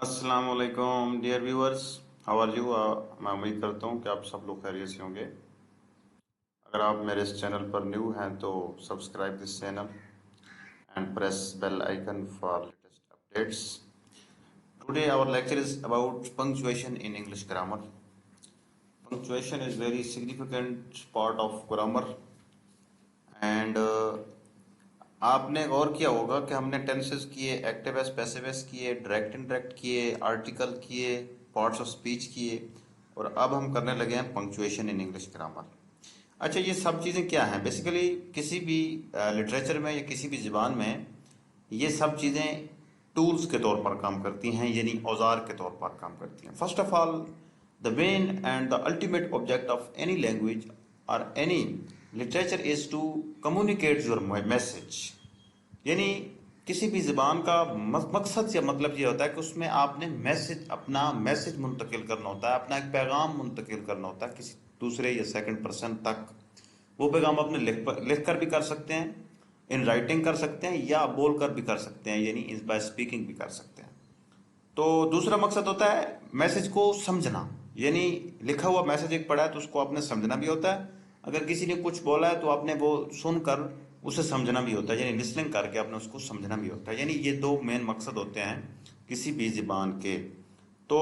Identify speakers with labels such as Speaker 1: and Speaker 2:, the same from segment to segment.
Speaker 1: अस्सलाम वालेकुम dear viewers. How are you. मैं उम्मीद करता हूँ कि आप सब लोग खैरियत से होंगे। अगर आप मेरे इस चैनल पर न्यू हैं तो subscribe this channel and press bell icon for latest updates. Today our lecture is about punctuation in English grammar. Punctuation is very significant part of grammar and आपने गौर किया होगा कि हमने टेंसेस किए, एक्टिव एस, पैसिव एस किए, direct indirect किए, article किए, पार्ट्स ऑफ स्पीच किए और अब हम करने लगे हैं पंक्चुएशन इन इंग्लिश ग्रामर। अच्छा, ये सब चीज़ें क्या हैं? बेसिकली किसी भी लिटरेचर में या किसी भी ज़बान में ये सब चीज़ें टूल्स के तौर पर काम करती हैं, यानी औजार के तौर पर काम करती हैं। First of all, the main and the ultimate object of any language और any literature is to communicate your message. यानी किसी भी ज़बान का मकसद या मतलब ये होता है कि उसमें आपने मैसेज, अपना मैसेज मुंतकिल करना होता है, अपना एक पैगाम मुंतकिल करना होता है किसी दूसरे या सेकंड पर्सन तक। वो पैगाम अपने लिख कर भी कर सकते हैं, इन राइटिंग कर सकते हैं या बोल कर भी कर सकते हैं, यानी बाय स्पीकिंग भी कर सकते हैं। तो दूसरा मकसद होता है मैसेज को समझना, यानी लिखा हुआ मैसेज एक पढ़ा है तो उसको आपने समझना भी होता है। अगर किसी ने कुछ बोला है तो आपने वो सुनकर उसे समझना भी होता है, यानी लिसनिंग करके आपने उसको समझना भी होता है। यानी ये दो मेन मकसद होते हैं किसी भी ज़बान के। तो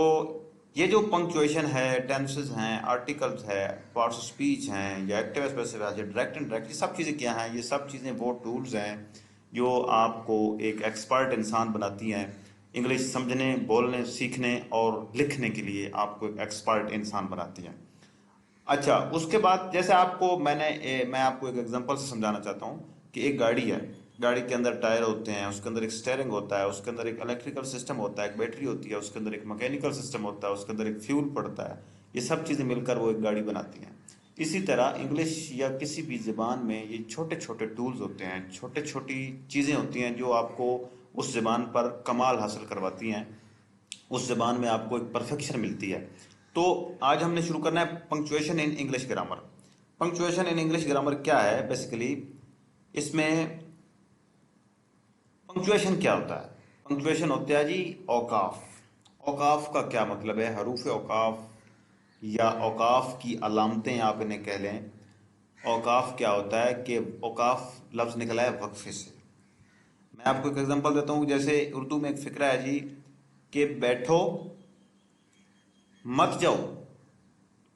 Speaker 1: ये जो पंक्चुएशन है, टेंसेस हैं, आर्टिकल्स है, पार्ट्स ऑफ स्पीच हैं या एक्टिव एक्सप्रेसिव है, डायरेक्ट इनडायरेक्ट, ये सब चीज़ें क्या हैं? ये सब चीज़ें वो टूल्स हैं जो आपको एक एक्सपर्ट इंसान बनाती हैं इंग्लिश समझने, बोलने, सीखने और लिखने के लिए। आपको एक एक्सपर्ट इंसान बनाती हैं। अच्छा, उसके बाद जैसे आपको मैं आपको एक एग्जांपल से समझाना चाहता हूँ कि एक गाड़ी है, गाड़ी के अंदर टायर होते हैं, उसके अंदर एक स्टेयरिंग होता है, उसके अंदर एक इलेक्ट्रिकल सिस्टम होता है, एक बैटरी होती है, उसके अंदर एक मैकेनिकल सिस्टम होता है, उसके अंदर एक फ्यूल पड़ता है। ये सब चीज़ें मिलकर वो एक गाड़ी बनाती हैं। इसी तरह इंग्लिश या किसी भी ज़बान में ये छोटे छोटे टूल्स होते हैं, छोटे छोटी चीज़ें होती हैं जो आपको उस ज़बान पर कमाल हासिल करवाती हैं, उस ज़बान में आपको एक परफेक्शन मिलती है। तो आज हमने शुरू करना है punctuation in English grammar. Punctuation in English grammar क्या है? बेसिकली इसमें पंक्चुएशन क्या होता है? पंक्चुएशन होता है जी औकाफ। औकाफ का क्या मतलब है? हरूफ औकाफ या औकाफ की अलामतें आप इन्हें कह लें। औकाफ क्या होता है कि औकाफ लफ्ज़ निकला है वक्फे से। मैं आपको एक एग्जांपल देता हूँ। जैसे उर्दू में एक फ़िक्रा है जी कि बैठो मत जाओ,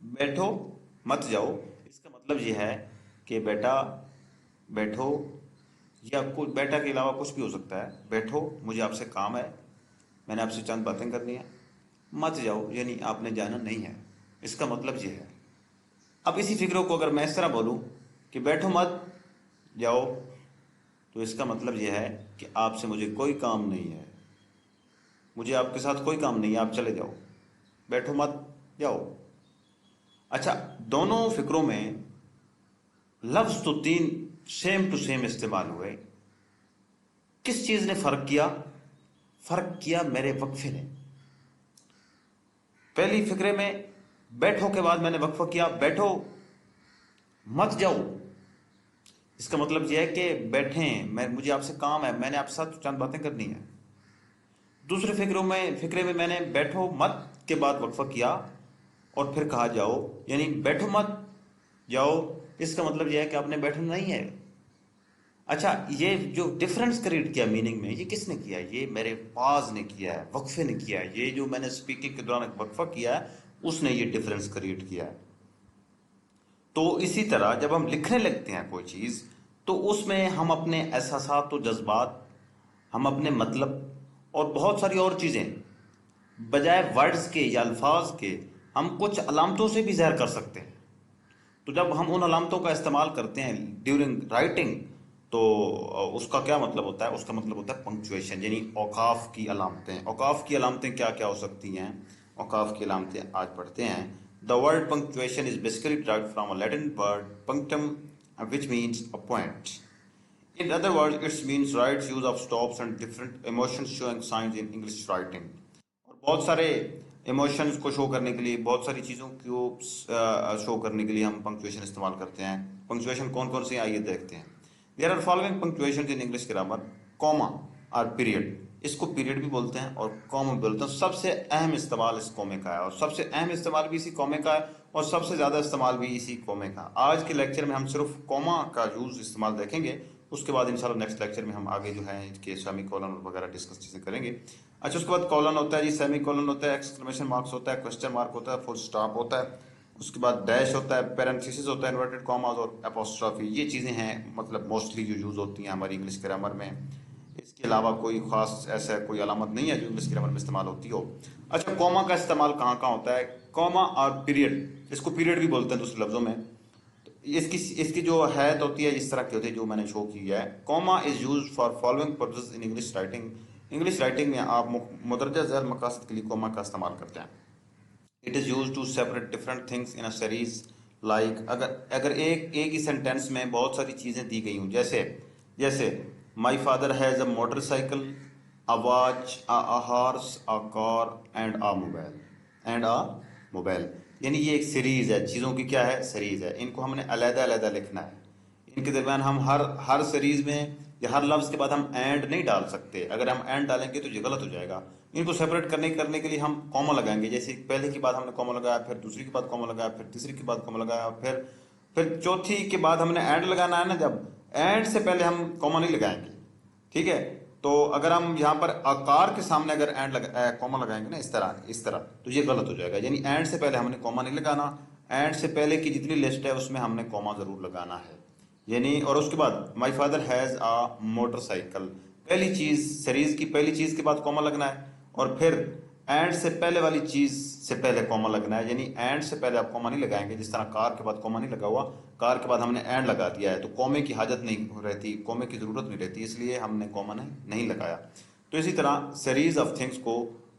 Speaker 1: बैठो मत जाओ। इसका मतलब ये है कि बेटा बैठो, या कुछ बेटा के अलावा कुछ भी हो सकता है। बैठो, मुझे आपसे काम है, मैंने आपसे चंद बातें करनी है। मत जाओ यानी आपने जाना नहीं है, इसका मतलब ये है। अब इसी फिक्रों को अगर मैं इस तरह बोलूँ कि बैठो मत जाओ, तो इसका मतलब यह है कि आपसे मुझे कोई काम नहीं है, मुझे आपके साथ कोई काम नहीं है, आप चले जाओ, बैठो मत जाओ। अच्छा, दोनों फिक्रों में लफ्ज तो तीन सेम टू सेम इस्तेमाल हुए। किस चीज ने फर्क किया? फर्क किया मेरे वक्फे ने। पहली फिक्रे में बैठो के बाद मैंने वक्फा किया बैठो मत जाओ। इसका मतलब यह है कि बैठें, मैं मुझे आपसे काम है, मैंने आपके साथ चंद बातें करनी है। दूसरे फिक्रे में मैंने बैठो मत के बाद वक्फा किया और फिर कहा जाओ, यानी बैठो मत जाओ। इसका मतलब यह है कि आपने बैठना नहीं है। अच्छा, ये जो डिफरेंस क्रिएट किया मीनिंग में, ये किसने किया? ये मेरे पाज ने किया है, वक्फे ने किया है। ये जो मैंने स्पीकिंग के दौरान एक वक्फा किया है, उसने ये डिफरेंस क्रिएट किया है। तो इसी तरह जब हम लिखने लगते हैं कोई चीज़, तो उसमें हम अपने एहसासात और जज्बात, हम अपने मतलब और बहुत सारी और चीज़ें बजाय वर्ड्स के या अल्फाज के हम कुछ अलामतों से भी ज़ाहिर कर सकते हैं। तो जब हम उन अलामतों का इस्तेमाल करते हैं ड्यूरिंग राइटिंग, तो उसका क्या मतलब होता है? उसका मतलब होता है पंक्चुएशन, यानी औकाफ की अलामतें। औकाफ की अलामतें क्या क्या हो सकती हैं? औकाफ की अलामतें आज पढ़ते हैं। The word punctuation is basically derived from a Latin word punctum, which means a point. In other words, it means right use of stops and different emotions showing signs in English writing. और बहुत सारे emotions को show करने के लिए, बहुत सारी चीज़ों को शो करने के लिए हम पंक्चुएशन इस्तेमाल करते हैं। पंक्चुएशन कौन कौन सी आइए देखते हैं। There are following punctuation in English grammar. Comma, और पीरियड, इसको पीरियड भी बोलते हैं और कॉमा भी बोलते हैं। सबसे अहम इस्तेमाल इस कॉमे का है और सबसे अहम इस्तेमाल भी इसी कॉमे का है और सबसे ज़्यादा इस्तेमाल भी इसी कॉमे का। आज के लेक्चर में हम सिर्फ कॉमा का यूज़ इस्तेमाल देखेंगे, उसके बाद इंशाल्लाह नेक्स्ट लेक्चर में हम आगे जो है इसके सेमी कॉलन वगैरह डिस्कस चीज़ें करेंगे। अच्छा, उसके बाद कॉलन होता है जी, सेमी कॉलन होता है, एक्सक्लेमेशन मार्क्स होता है, क्वेश्चन मार्क होता है, फुल स्टॉप होता है, उसके बाद डैश होता है, पैरेंथेसिस होता है, इन्वर्टेड कॉमास और एपोस्ट्रॉफी। ये चीज़ें हैं मतलब मोस्टली जो यूज़ होती हैं हमारी इंग्लिश ग्रामर में। इसके अलावा कोई खास ऐसा कोई अलामत नहीं है जो इंग्लिश ग्रामर में इस्तेमाल होती हो। अच्छा, कॉमा का इस्तेमाल कहाँ कहाँ होता है? कॉमा और पीरियड, इसको पीरियड भी बोलते हैं दूसरे लफ्ज़ों में। इसकी इसकी जो हैत होती है इस तरह की होती है जो मैंने शो की है। Comma is use for following purposes in English writing. English writing में आप मुदरजा ज़ैल मकासद के लिए कॉमा का इस्तेमाल करते हैं। It is use to separate different things in a series. Like अगर अगर एक ही सेंटेंस में बहुत सारी चीज़ें दी गई हूँ, जैसे जैसे my father has a motorcycle, a watch, a horse, a car and a mobile, and a mobile. यानी ये एक सीरीज है, चीज़ों की क्या है, सीरीज है। इनको हमने अलग अलग लिखना है। इनके दरमियान हम हर हर सीरीज में या हर लफ्ज़ के बाद हम एंड नहीं डाल सकते। अगर हम एंड डालेंगे तो ये गलत हो जाएगा। इनको सेपरेट करने के लिए हम कॉमा लगाएंगे। जैसे पहले की बात हमने कॉमा लगाया, फिर दूसरी के बाद कॉमा लगाया, फिर तीसरी के बाद कॉमा लगाया, फिर चौथी के बाद हमने एंड लगाना है ना। जब एंड से पहले हम कॉमा नहीं लगाएंगे, ठीक है। तो अगर हम यहाँ पर आकार के सामने अगर कॉमा लगाएंगे ना, इस तरह तो ये गलत हो जाएगा। यानी एंड से पहले हमने कॉमा नहीं लगाना। एंड से पहले की जितनी लिस्ट है उसमें हमने कॉमा जरूर लगाना है। यानी और उसके बाद my father has a motorcycle, पहली चीज़, सीरीज की पहली चीज़ के बाद कॉमा लगना है और फिर एंड से पहले वाली चीज़ से पहले कॉमा लगना है। यानी एंड से पहले आप कॉमा नहीं लगाएंगे। जिस तरह कार के बाद कॉमा नहीं लगा हुआ, कार के बाद हमने एंड लगा दिया है तो कॉमे की हाजत नहीं रहती, कॉमे की ज़रूरत नहीं रहती, इसलिए हमने कॉमा नहीं लगाया। तो इसी तरह सीरीज ऑफ थिंग्स को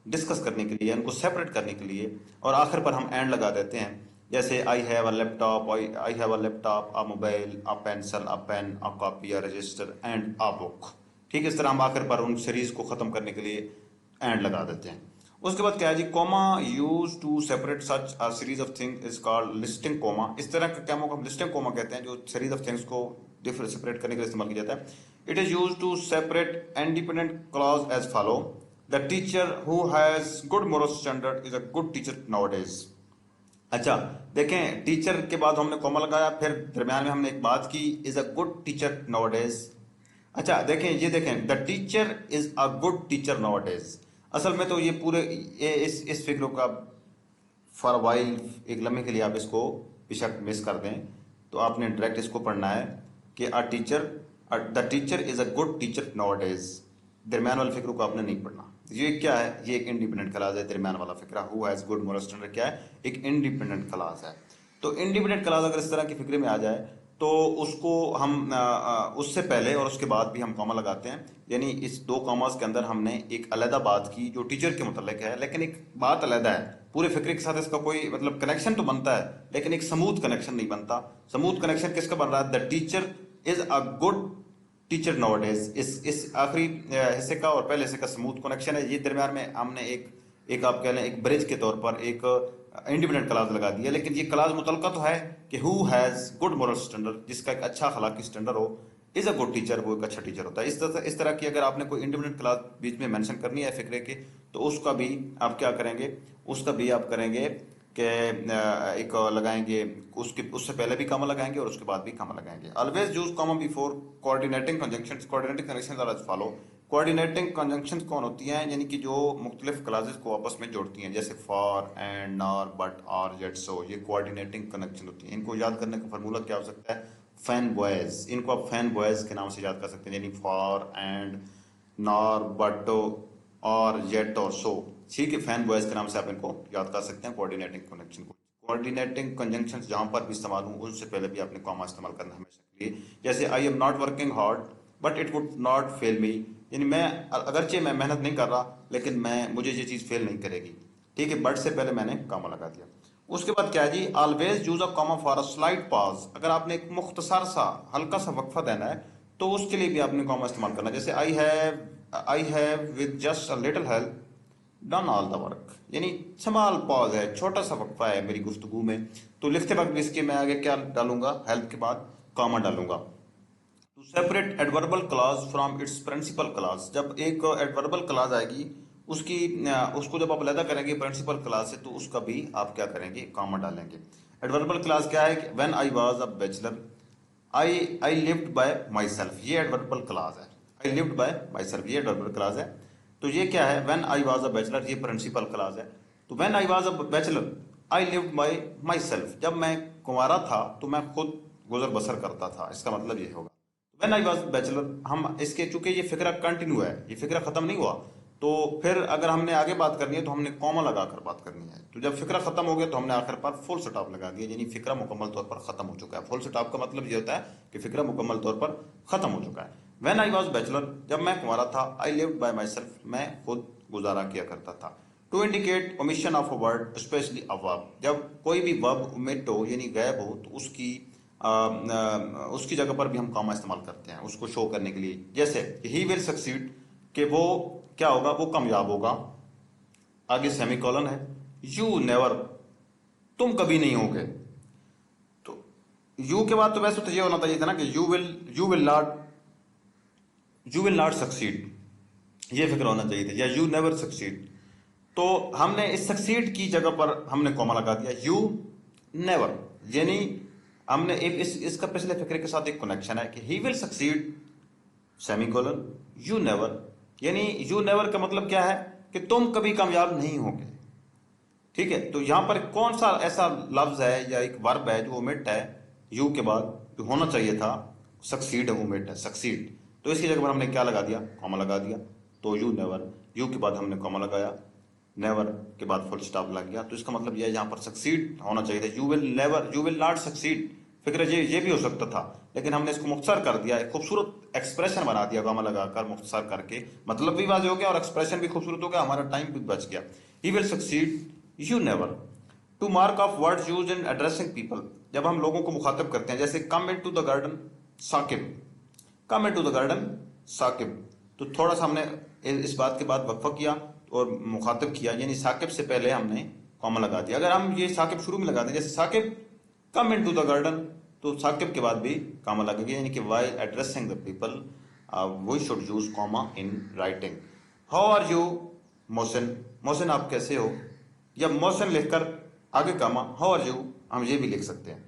Speaker 1: डिस्कस करने के लिए, उनको सेपरेट करने के लिए और आखिर पर हम एंड लगा देते हैं। जैसे I have a laptop, I have a laptop, a mobile, a pencil, a pen, a copy, a register and a book. ठीक है, इस तरह हम आखिर पर उन सीरीज को ख़त्म करने के लिए एंड लगा देते हैं। उसके बाद क्या है जी, comma use to separate such a series of thing is called listing comma. इस तरह का क्या हम लिस्टिंग कॉमा कहते हैं, जो सीरीज ऑफ थिंग्स को डिफरेंट सेपरेट करने के लिए इस्तेमाल किया जाता है। It is use to separate independent clause as follow. The teacher who has good moral standard is a good teacher nowadays. अच्छा, देखें, टीचर के बाद हमने कॉमा लगाया, फिर दरम्यान में हमने एक बात की, is a good teacher nowadays. अच्छा देखें, ये देखें, the teacher is a good teacher nowadays. असल में तो ये पूरे इस फिक्र का फॉर वाइल एक लम्हे के लिए आप इसको बेशक मिस कर दें, तो आपने डायरेक्ट इसको पढ़ना है कि a teacher, the teacher is a good teacher nowadays. दरम्यान वाले फिक्र को आपने नहीं पढ़ना। ये क्या है, ये एक इंडिपेंडेंट क्लास है। दरम्यान वाला फिक्रा who has good moral standard क्या है, एक इंडिपेंडेंट क्लास है। तो इंडिपेंडेंट क्लास अगर इस तरह की फिक्रे में आ जाए तो उसको हम उससे पहले और उसके बाद भी हम कॉमा लगाते हैं। यानी इस दो कॉमास के अंदर हमने एक अलहदा बात की जो टीचर के मतलब है, लेकिन एक बात अलहदा है। पूरे फिक्रे के साथ इसका कोई मतलब कनेक्शन तो बनता है लेकिन एक स्मूथ कनेक्शन नहीं बनता। स्मूथ कनेक्शन किसका बन रहा है, the teacher is a good teacher nowadays. इस आखिरी हिस्से का और पहले हिस्से का स्मूथ कनेक्शन है। ये दरम्यान में हमने एक एक आप कह लें एक ब्रिज के तौर पर एक इंडिपेंडेंट क्लास लगा दिया, लेकिन ये क्लास मुतलका तो है कि who has good moral standard, जिसका एक अच्छा अखलाकी स्टैंडर्ड हो, इज़ अ गुड टीचर, वो एक अच्छा टीचर होता है। इस तरह की अगर आपने कोई इंडिपेंडेंट क्लास बीच में मेंशन करनी है फिक्रे के, तो उसका भी आप क्या करेंगे, उसका भी आप करेंगे कि एक लगाएंगे, उसके उससे पहले भी कॉमा लगाएंगे और उसके बाद भी कॉमा लगाएंगे। Always use comma before coordinating conjunctions. Coordinating conjunctions are as follow. Coordinating conjunctions कौन होती हैं, यानी कि जो मुख्तलिफ क्लासेस को आपस में जोड़ती हैं, जैसे फॉर, एंड, नॉर, बट, और, जेट, सो। ये कोऑर्डिनेटिंग कंजंक्शन होती हैं। इनको याद करने का फार्मूला क्या हो सकता है, फैन बॉयज। इनको आप फैन बॉयज के नाम से याद कर सकते हैं, यानी फॉर, एंड, नॉर, बट और जेट और सो। ठीक है, फैन बॉयज के नाम से आप इनको याद कर सकते हैं कोऑर्डिनेटिंग कंजंक्शन को। कोऑर्डिनेटिंग कंजंक्शन जहां पर भी इस्तेमाल हो उससे पहले भी आपने कॉमा इस्तेमाल करना हमेशा के लिए। जैसे I am not working hard but it would not fail me. यानी मैं अगरचे मैं मेहनत नहीं कर रहा लेकिन मैं मुझे ये चीज़ फेल नहीं करेगी। ठीक है, बट से पहले मैंने कॉमा लगा दिया। उसके बाद क्या है जी, always use a comma for a slight pause. अगर आपने एक मुख्तसर सा हल्का सा वक्फा देना है तो उसके लिए भी आपने कॉमा इस्तेमाल करना है। जैसे I have with just a little help done all the work. यानी स्मॉल पॉज है, छोटा सा वक्फा है मेरी गुफ्तगू में, तो लिखते वक्त भी इसके मैं आगे क्या डालूंगा, हेल्प के बाद कॉमा डालूंगा। To separate adverbial clause from its principal clause, जब एक एडवर्बल क्लॉज आएगी उसकी उसको जब आप अलग करेंगे प्रिंसिपल क्लॉज से, तो उसका भी आप क्या करेंगे, कॉमा डालेंगे। एडवर्बल क्लॉज क्या है, when I was a bachelor, I lived by my self, ये एडवर्बल क्लॉज है। आई लिव्ड बाय माई सेल्फ, ये एडवर्बल क्लॉज है। तो ये क्या है, when I was a bachelor, ये प्रिंसिपल क्लॉज है। तो when I was a bachelor I lived by my self, जब मैं कुंवारा था तो मैं खुद गुजर बसर करता था, इसका मतलब ये होगा। व्हेन आई वाज बैचलर, हम इसके चूंकि ये फिक्रा कंटिन्यू है, ये फिक्रा खत्म नहीं हुआ, तो फिर अगर हमने आगे बात करनी है तो हमने कॉमा लगाकर बात करनी है। तो जब फिक्रा खत्म हो गया तो हमने आखिर पर फुल स्टॉप लगा दिया, यानी फिक्रा मुकम्मल तौर पर खत्म हो चुका है। फुल स्टॉप का मतलब ये होता है कि फिक्रा मुकम्मल तौर पर खत्म हो चुका है। व्हेन आई वाज बैचलर, जब मैं कुंवारा था, I lived by myself, मैं खुद गुजारा किया करता था। To indicate omission of a word, specially a verb, जब कोई भी वर्ब ओमिट हो यानी गायब हो, तो उसकी जगह पर भी हम कॉमा इस्तेमाल करते हैं उसको शो करने के लिए। जैसे ही विल सक्सीड, कि वो क्या होगा, वो कामयाब होगा। आगे सेमीकोलन है। यू नेवर, तुम कभी नहीं होगे। तो यू के बाद तो वैसे तो ये होना चाहिए था ना कि यू विल नॉट सक्सीड, ये फिक्र होना चाहिए था, या यू नेवर सक्सीड। तो हमने इस सक्सीड की जगह पर हमने कॉमा लगा दिया, यू नेवर, यानी हमने एक इसका पिछले फिक्रे के साथ एक कनेक्शन है कि ही will succeed semicolon you never, यानी यू नेवर का मतलब क्या है कि तुम कभी कामयाब नहीं होगे। ठीक है, तो यहां पर कौन सा ऐसा लफ्ज है या एक वर्ब है जो ओमिट है यू के बाद, जो होना चाहिए था सक्सीड है, ओमिट है सक्सीड। तो इसकी जगह पर हमने क्या लगा दिया, कॉमा लगा दिया। तो यू नेवर, यू के बाद हमने कॉमा लगाया, नेवर के बाद फुल स्टॉप लग गया। तो इसका मतलब यह यहाँ पर सक्सीड होना चाहिए था, you will never, you will not succeed. फिक्र ये भी हो सकता था, लेकिन हमने इसको मुख्तसर कर दिया, एक खूबसूरत एक्सप्रेशन बना दिया कॉमा लगाकर मुख्तसर करके, मतलब भी वाज़ेह हो गया और एक्सप्रेशन भी खूबसूरत हो गया, हमारा टाइम भी बच गया। He will succeed you never. To mark off words use in addressing people, जब हम लोगों को मुखातिब करते हैं, जैसे come in to the garden Saqib, come in to the garden Saqib. तो थोड़ा सा हमने इस बात के बाद वक्फा किया और मुखातिब किया, यानी साकिब से पहले हमने कॉमा लगा दिया। अगर हम ये साकिब शुरू में लगा दें, जैसे Saqib come in to the garden, तो साकिब के बाद भी कॉमा लगेगा, यानी कि while addressing the people we should use comma in writing. How are you Mohsin, Mohsin आप कैसे हो, या मोहसिन लिखकर आगे कॉमा हाउ आर यू, हम ये भी लिख सकते हैं।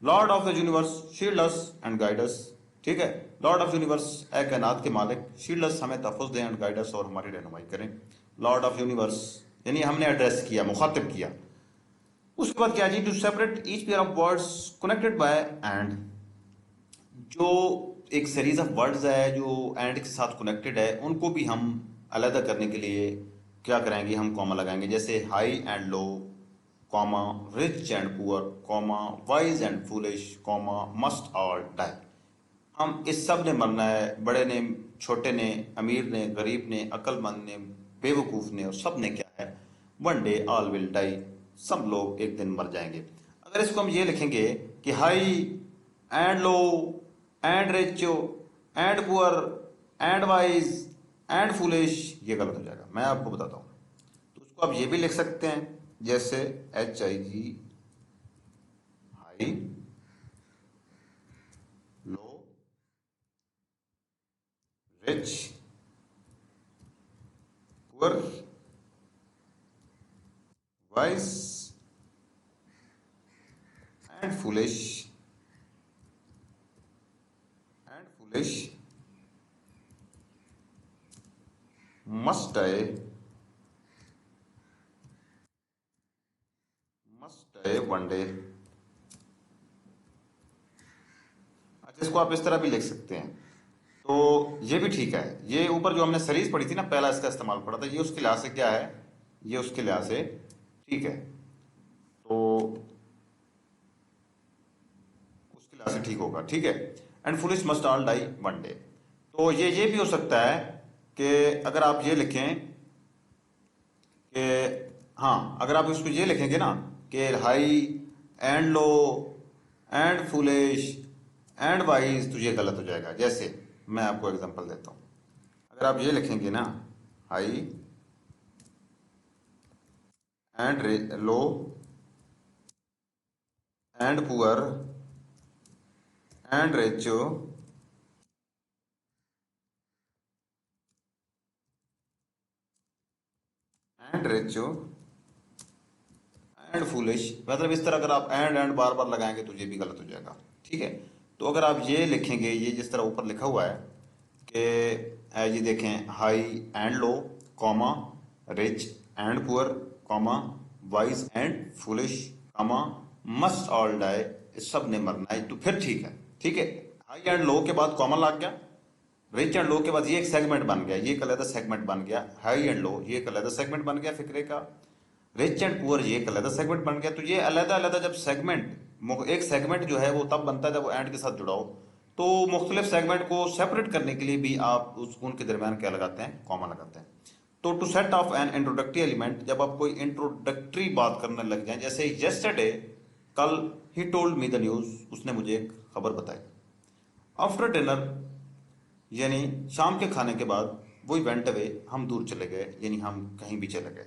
Speaker 1: Lord of the universe shield us and guide us, ठीक है, लॉर्ड ऑफ यूनिवर्स ए कायनात के मालिक, शील्ड अस हमें तहफ़्फ़ुज़ दें, एंड गाइड अस और हमारी रहनुमाई करें। लॉर्ड ऑफ यूनिवर्स यानी हमने एड्रेस किया, मुखातिब किया। उसके बाद क्या जी, to separate each pair of words connected by and, जो एक सीरीज ऑफ वर्ड्स है जो एंड के साथ कनेक्टेड है, उनको भी हम अलग करने के लिए क्या करेंगे, हम कॉमा लगाएंगे। जैसे high and low, comma rich and poor, comma wise and foolish, comma must और डाई। हम इस सब ने मरना है, बड़े ने, छोटे ने, अमीर ने, गरीब ने, अक्लमंद ने, बेवकूफ ने, और सब ने क्या है, one day all will die, सब लोग एक दिन मर जाएंगे। अगर इसको हम ये लिखेंगे कि high and low and rich and poor and wise and foolish, ये गलत हो जाएगा, मैं आपको बताता हूँ। तो उसको आप ये भी लिख सकते हैं, जैसे HIG, high, low, rich, poor, wise and foolish, and foolish must die, must die one day. अच्छा, इसको आप इस तरह भी लिख सकते हैं, तो ये भी ठीक है। ये ऊपर जो हमने सीरीज पढ़ी थी ना, पहला इसका इस्तेमाल पड़ा था, ये उसके लिहाज से क्या है, ये उसके लिहाज से ठीक है, तो उसके लिहाज से ठीक होगा, ठीक है। And foolish must all die one day. तो ये भी हो सकता है कि अगर आप ये लिखें कि, हाँ, अगर आप इसको ये लिखेंगे ना कि high and low and foolish and wise, तो ये गलत हो जाएगा। जैसे मैं आपको एग्जांपल देता हूँ, अगर आप ये लिखेंगे ना high and low and poor and rich and rich and foolish, मतलब इस तरह अगर आप एंड बार बार लगाएंगे तो ये भी गलत हो जाएगा। ठीक है, तो अगर आप ये लिखेंगे, ये जिस तरह ऊपर लिखा हुआ है कि ये देखें, high and low, comma, rich and poor, comma, wise and foolish, comma, must all die, इस सब ने मरना है, तो फिर ठीक है। ठीक है, हाई एंड लो के बाद कॉमा लग गया, रिच एंड लो के बाद ये एक सेगमेंट बन गया, ये एक अलग सेगमेंट बन गया, हाई एंड लो ये एक अलग सेगमेंट बन गया फिक्रे का, रिच एंड पुअर ये एक अलग सेगमेंट बन गया। तो ये अलग अलग जब सेगमेंट, एक सेगमेंट जो है वो तब बनता है जब वो एंड के साथ जुड़ा हो। तो मुख्तलिफ सेगमेंट को सेपरेट करने के लिए भी आप उस उनके दरमियान क्या लगाते हैं, कॉमा लगाते हैं। तो to set off an introductory element, जब आप कोई इंट्रोडक्टरी बात करने लग जाए, जैसे यस्टरडे, कल, he told me the news, उसने मुझे एक खबर बताई। आफ्टर डिनर, यानी शाम के खाने के बाद, वो वेंट अवे, हम दूर चले गए, यानी हम कहीं भी चले गए।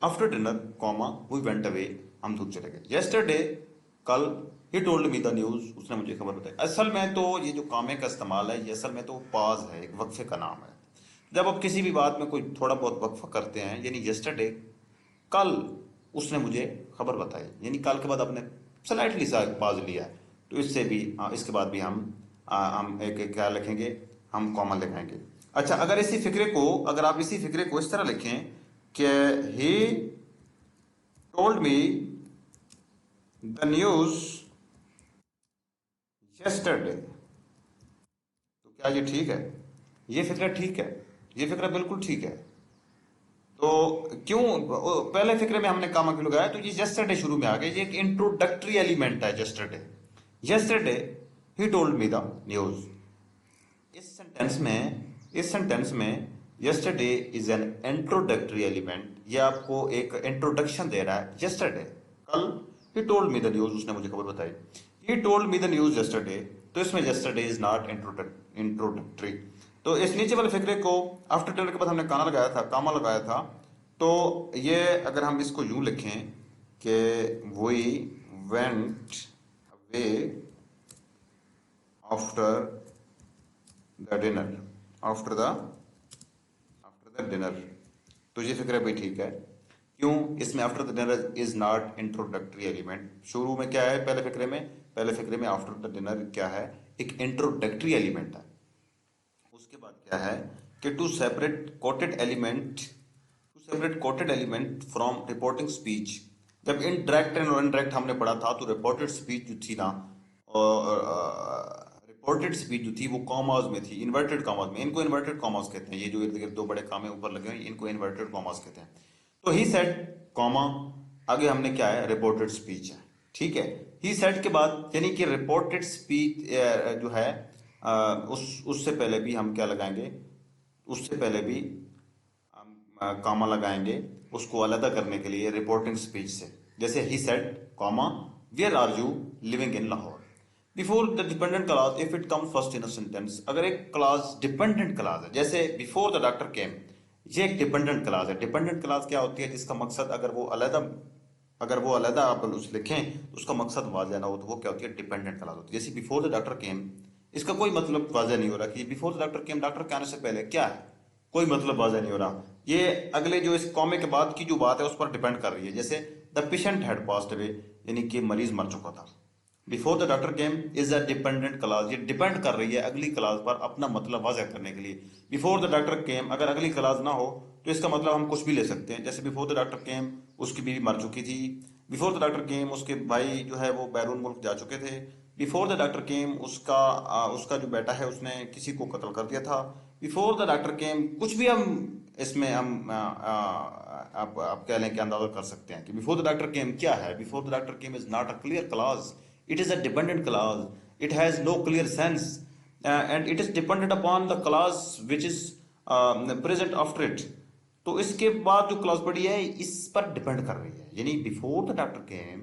Speaker 1: After dinner, comma, we went away, हम दूर चले गए। यस्टरडे, कल, he told me the news, उसने मुझे खबर बताई। असल में तो ये जो कामे का इस्तेमाल है, ये असल में तो पाज है, एक वक्फे का नाम है। जब आप किसी भी बात में कोई थोड़ा बहुत वक्फा करते हैं, यानी यस्टरडे, कल, उसने मुझे खबर बताई, यानी कल के बाद आपने स्लाइटली सा पाज लिया है, तो इससे भी इसके बाद भी हम एक क्या लिखेंगे, हम कॉमन लिखेंगे। अच्छा, अगर इसी फिक्रे को, अगर आप इसी फिक्रे को इस तरह लिखें कि ही told me the news yesterday, तो क्या ये ठीक है? ये फिक्रा ठीक है, ये फिक्रा बिल्कुल ठीक है। तो क्यों पहले फिक्रे में हमने कामा क्यों लगाया? तो ये यस्टरडे शुरू में आ गया, ये एक इंट्रोडक्टरी एलिमेंट है yesterday. Yesterday he told me the news. इस सेंटेंस में yesterday is an introductory element, ये आपको एक इंट्रोडक्शन दे रहा है। यस्टरडे, कल, he told me the news, उसने मुझे खबर बताई। ही told me the news yesterday, तो इसमें यस्टरडे इज नॉट इंट्रोडक्टरी। तो इस नीचे वाले फिक्रे को आफ्टर डिनर के बाद हमने काना लगाया था, कामा लगाया था। तो ये अगर हम इसको यूं लिखें कि we went away after the dinner, after the dinner, तो ये फिक्र भी ठीक है। क्यों? इसमें after the dinner is not introductory element. शुरू में क्या है पहले फिक्रे में? पहले फिक्रे में आफ्टर द डिनर क्या है? एक इंट्रोडक्टरी एलिमेंट है। उसके बाद क्या है कि to separate quoted element from reporting speech. जब इनडायरेक्ट एंड इनडायरेक्ट हमने पढ़ा था, तो रिपोर्टेड स्पीच जो थी ना, और रिपोर्टेड स्पीच जो थी वो कॉमास में थी, इन्वर्टेड कॉमास में। इनको इन्वर्टेड कॉमास कहते हैं, ये जो इर्द गिर्द दो बड़े कामे ऊपर लगे हैं, इनको इन्वर्टेड कॉमास कहते हैं। तो ही सेड, कॉमा, आगे हमने क्या है, रिपोर्टेड स्पीच है। ठीक है, ही सेड के बाद यानी कि रिपोर्टेड स्पीच जो है, उससे पहले भी हम क्या लगाएंगे, उससे पहले भी हम कॉमा लगाएंगे, उसको अलग करने के लिए रिपोर्टिंग स्पीच से। जैसे he said, comma, where are you living in Lahore. Before the dependent clause if it comes first in a sentence, अगर एक क्लास डिपेंडेंट क्लास है, जैसे बिफोर द डॉक्टर केम, ये एक डिपेंडेंट क्लास है। डिपेंडेंट क्लास क्या होती है? जिसका मकसद अगर वो अलहदा आप उस लिखें तो उसका मकसद वाज़ह ना हो, तो वो क्या होती है? डिपेंडेंट क्लास होती है। जैसे बिफोर द डॉक्टर केम, इसका कोई मतलब वाज़ह नहीं हो रहा कि before the doctor came, doctor के आने से पहले क्या है, कोई मतलब वाज़ह नहीं हो रहा। ये अगले जो इस कॉमे के बाद की जो बात है उस पर डिपेंड कर रही है। जैसे the patient had passed away, यानी कि मरीज मर चुका था। Before the doctor came is a dependent class, ये डिपेंड कर रही है अगली क्लास पर अपना मतलब वाज़ह करने के लिए। बिफोर द डॉक्टर केम, अगर अगली क्लास ना हो तो इसका मतलब हम कुछ भी ले सकते हैं। जैसे बिफोर द डॉक्टर केम, उसकी बीवी मर चुकी थी। बिफोर द डॉक्टर केम, उसके भाई जो है वो बैरून मुल्क जा चुके थे। बिफोर द डॉक्टर केम, उसका जो बेटा है उसने किसी को कत्ल कर दिया था। बिफोर द डॉक्टर केम, कुछ भी हम इसमें हम आप कह लें कि अंदाजा कर सकते हैं कि बिफोर द डॉक्टर केम क्या है। Before the doctor came is not a clear class, it is a dependent clause, it has no clear sense, and it is dependent upon the clause which is present after it। तो इसके बाद जो class पड़ी है इस पर depend कर रही है, यानी before the doctor came,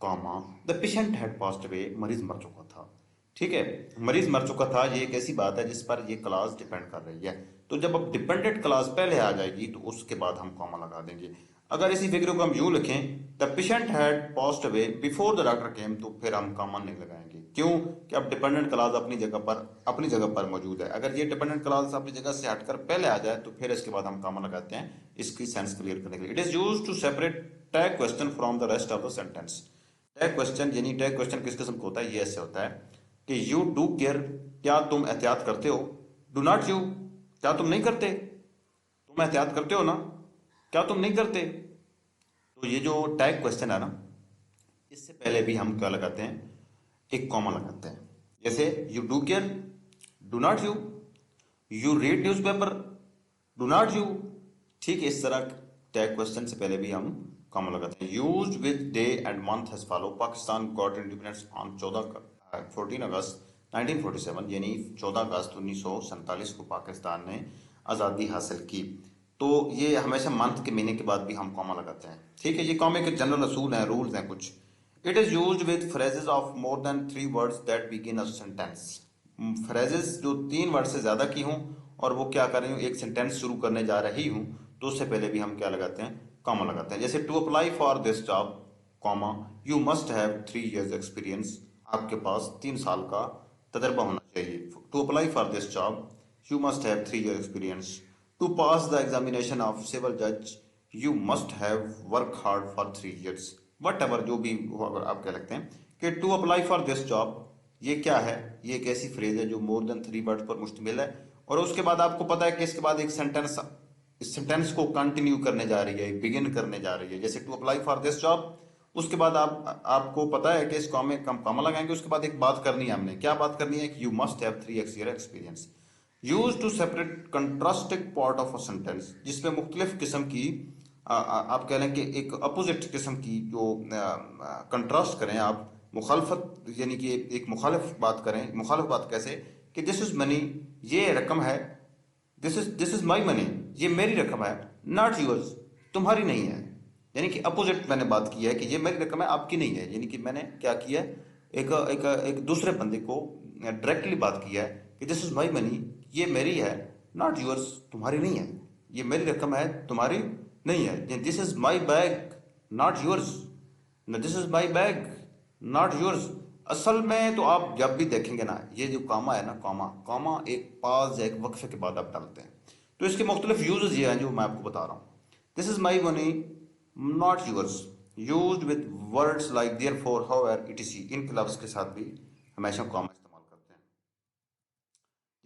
Speaker 1: comma, the patient had passed away, मरीज मर चुका था। ठीक है, मरीज मर चुका था, ये एक ऐसी बात है जिस पर ये क्लास डिपेंड कर रही है। तो जब अब डिपेंडेंट क्लास पहले आ जाएगी तो उसके बाद हम कॉमा लगा देंगे। अगर इसी फिगर को हम यूं लिखें, the patient had passed away before the doctor केम, तो फिर हम कॉमा नहीं लगाएंगे। क्यों? कि अब डिपेंडेंट क्लॉज अपनी जगह पर मौजूद है। अगर ये डिपेंडेंट क्लॉज अपनी जगह से हटकर पहले आ जाए तो फिर इसके बाद हम कॉमा लगाते हैं, इसकी सेंस क्लियर करने के लिए। It is used to separate tag question from the rest of the sentence. Tag question यानी टैग क्वेश्चन किस किस्म का होता है? ये ऐसे होता है कि यू डू केयर, क्या तुम एहतियात करते हो? डू नॉट यू, क्या तुम नहीं करते? तुम एहतियात करते हो ना, क्या तुम नहीं करते? तो ये जो टैग क्वेश्चन है ना, इससे पहले भी हम क्या लगाते हैं? एक कॉमा लगाते हैं। जैसे you do care, do not you, you read news paper, do not you. ठीक है, इस तरह टैग क्वेश्चन से पहले भी हम कॉमा लगाते हैं। Use with day and month has follow, Pakistan got independence on 14 अगस्त 1947, यानी 14 अगस्त 1947 को पाकिस्तान ने आज़ादी हासिल की। तो ये हमेशा मंथ के महीने के बाद भी हम कॉमा लगाते हैं। ठीक है, ये कॉमे के जनरल असूल हैं, रूल्स हैं कुछ। It is used with phrases of more than 3 words that begin a sentence. Phrases जो 3 वर्ड से ज़्यादा की हों और वो क्या कर रही हूँ, एक सेंटेंस शुरू करने जा रही हूँ, तो उससे पहले भी हम क्या लगाते हैं? कॉमा लगाते हैं। जैसे to apply for this job, comma, you must have 3 years experience, आपके पास 3 साल का तजर्बा होना चाहिए। To apply for this job, you must have 3 year experience. To pass the examination of civil जज, you must have work hard for 3 years। Whatever जो भी हो, अगर आप क्या लगते हैं कि to apply for this job, ये क्या है? ये एक ऐसी फ्रेज है जो मोर देन 3 वर्ड पर मुश्तमिल है, और उसके बाद आपको पता है कि इसके बाद एक सेंटेंस इस सेंटेंस को कंटिन्यू करने जा रही है, बिगिन करने जा रही है। जैसे to apply for this job, उसके बाद आपको पता है कि इस कॉमे कॉमा लगाएंगे, उसके बाद एक बात करनी है हमने। क्या बात करनी है? कि you must have 3 year experience. Use to separate contrasting part of a sentence, जिसमें मुख्तलिफ किस्म की आप कह लें कि एक अपोजिट किस्म की जो कंट्रास्ट करें आप, मुखालफत यानी कि एक मुखालिफ बात करें। मुखालिफ बात कैसे? कि दिस इज मनी, ये रकम है। दिस इज माई मनी, ये मेरी रकम है। नॉट यूअर्स, तुम्हारी नहीं है। यानी कि अपोजिट मैंने बात की है कि ये मेरी रकम है, आपकी नहीं है। यानी कि मैंने क्या किया है? एक दूसरे बंदे को डायरेक्टली बात किया है कि दिस इज माई मनी, ये मेरी है। नॉट यूअर्स, तुम्हारी नहीं है। ये मेरी रकम है, तुम्हारी नहीं है। This is my bag, not yours. This is my bag, not yours. असल में तो आप जब भी देखेंगे ना, ये जो कामा है ना, कामा कामा एक पाज या एक वक्फे के बाद आप डालते हैं, तो इसके मुख्तलिफ यूजेस ये हैं जो मैं आपको बता रहा हूँ। This is my money, not yours, used with words like therefore, however, etc। इनके लफ्ज के साथ भी हमेशा कामा इस्तेमाल करते हैं।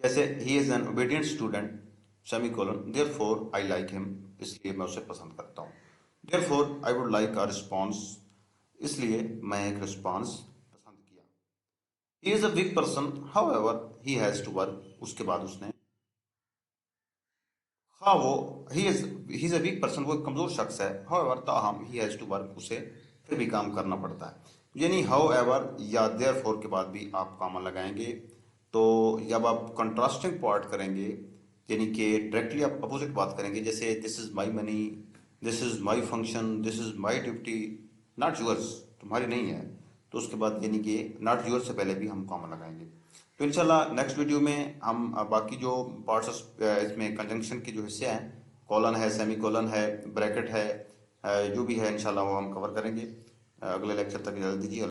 Speaker 1: जैसे ही is an obedient student, semicolon, therefore I like him, इसलिए मैं उसे पसंद करता हूँ। Therefore I would like a response, इसलिए मैं एक रिस्पॉन्स पसंद किया। He is a weak person, however he has to work, उसके बाद उसने, हाँ वो, he is a weak person, वो एक कमजोर शख्स है। हाउएवर ताहम, ही हैज टू वर्क, उसे फिर भी काम करना पड़ता है। यानी हाउएवर या देयरफॉर के बाद भी आप कॉमा लगाएंगे। तो जब आप कंट्रास्टिंग पार्ट करेंगे, यानी कि डायरेक्टली आप अपोजिट बात करेंगे, जैसे this is my money, this is my function, this is my duty, not yours, तुम्हारी नहीं है, तो उसके बाद यानी कि नॉट यूअर्स से पहले भी हम कॉमा लगाएंगे। तो इंशाल्लाह नेक्स्ट वीडियो में हम बाकी जो पार्ट्स इसमें कंजंक्शन के जो हिस्से हैं, कॉलन है, सेमी कॉलन है, ब्रैकेट है, जो भी है, इंशाल्लाह वो हम कवर करेंगे। अगले लेक्चर तक इजाज़त दीजिए।